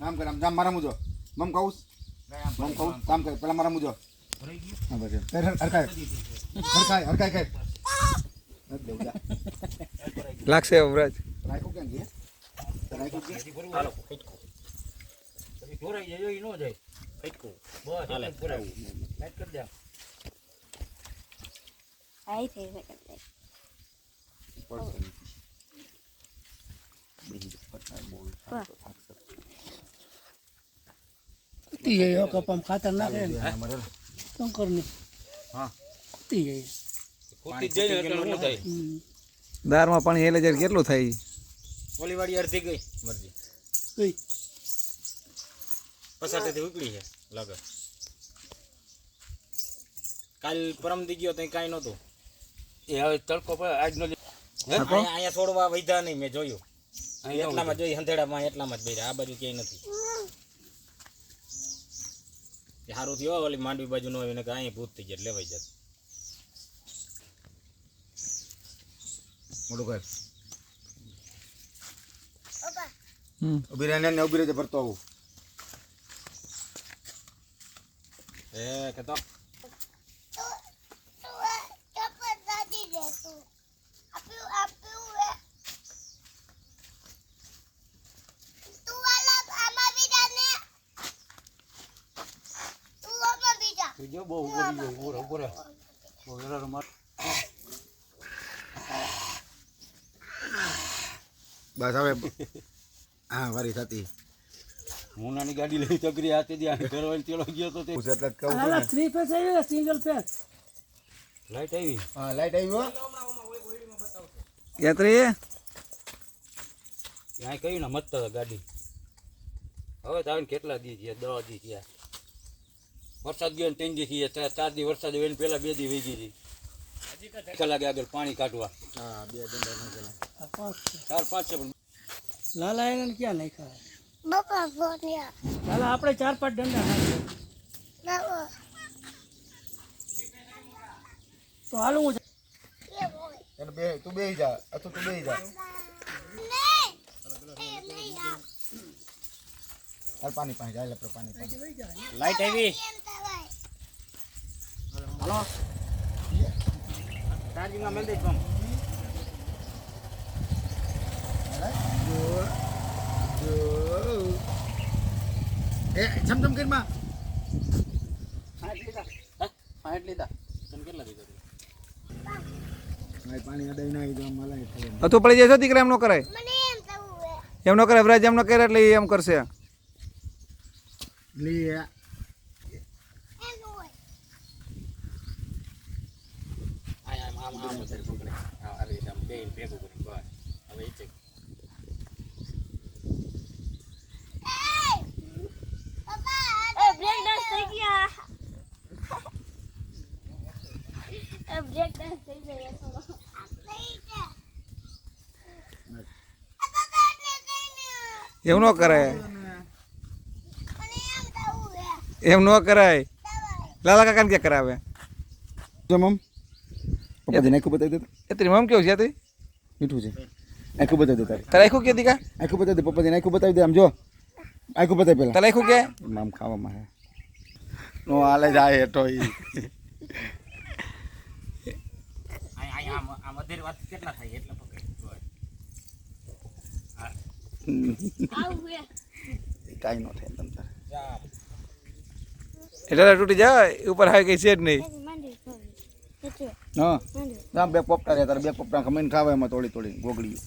કામ કર આમ મારા મુજો મમ કહું કામ કર પેલા મારા મુજો હા બસ હરખાય હરખાય લાગશે અવરાજ રાખો કેમ છે રાખો કે હાલો ફટકો પછી ઢોરાઈ જાય ઈ નો જાય ફટકો બસ હાલે પુરાવું લાઈટ કરી દે આઈ થઈ શકે તી ગયો કપમ ખાતર નાખે ને શંકર ની હા તી ગઈ કુતી જઈને એટલે નો થાય દારમાં પાણી હેલે જ્યારે કેટલું થાય ઓલી વાડી અડધી ગઈ મરજી કઈ પસાટેથી ઉકળી છે લાગે કાલ પરમ દી ગયો તો કાઈ નહોતું એ હવે તડકો પર આજનો અહીંયા છોડવા વૈધા નહીં મેં જોયું એટલામાં જોઈ હંધેડામાં એટલામાં જ બેરા આ બાજુ ક્યાંય નથી સારું થયો ઓલી માંડવી બાજુ નો હોય ને કે અહીંયા ભૂત થઈ જાય લેવાઈ જાય મોટું કર ઉભી રહે ને ઉભી રહે ભરતો આવું એ કે તો જો બહુ ઉપર બહુ વેરારો માર બસ હવે હા વારી થતી હું નાની ગાડી લઈ ચકરી હાથે દી ઘરવાળી તેલો ગયો તો તે એટલે જ કહું આલા 3 ફેસ આવી સિંગલ ફેસ લાઈટ આવી હા લાઈટ આવી હો યાત્રી ત્યાં કહ્યું ને મત ગાડી હવે તો આવીને કેટલા દી થયા 10 દી થયા વરસાદ ગયો ને 3 દી થયા 4 દી વરસાદ હોય ને પેલા 2 દી વહી ગઈ હતી કલાકે આગળ પાણી કાઢવા હા બે દંડા ન ચલા 4 5 છે પણ લાલા એને ક્યાં નાખ્યા બાપા બોલ્યા લાલા આપણે 4 5 ડંડા નાખ્યા બાબા તો હાલું હું એટલે બે તું બેહી જા અતો તું બેહી જા હાલ પાણી પાણી જાય લે પાણી લાઈટ આવી હાલો ચાર્જિંગમાં મેલ દે પંપ એ છમછમ કરી માં 60 લીધા તમે કેટલા દીધા ભાઈ પાણી અડાઈ નાખી દો મલાઈ થાય હતું પડી જાય દીકરા એમ ન કરાય મને એમ થવું હે એમ ન કરાય અવરાજ એમ ન કરે એટલે ઈ એમ કરશે લે એમ હોય આમ પકડે આ રીતે આમ બે ભેગું કરી બસ હવે ઈ ચેક એ બ્રેક ડાન્સ થઈ ગયા એ બ્રેક ડાન્સ થઈ ગયા તો એમ ન કરાય મને એમ થવું હે એમ ન કરાય લાલા કાકાને ક્યાં કરાવે જો મમ પપ્પા દિને આખું બતાવી દે એત્રી મમ કેવું છે યાત્રી મીઠું છે આખું બતાવી દે તારે તારે આખું કે દીકા આખું બતાવી દે પપ્પા દિને આખું બતાવી દે આમ જો આખું બતાવી પેલા તારે આખું કે નામ ખાવામાં હે નો હાલે જાય હેઠો ઈ આ મધેર વાત કેટલા થાય એટલે પકડે આવું હે કાઈ નો થાય તમ તારે એટલે તૂટી જાય ઉપર હાઈ કઈ છે જ નહીં માંડી એટલે હા માંડી આમ બે પોપટા રે તારે બે પોપટા ખમીને ખાવા એમાં તોડી તોડી ગોગળી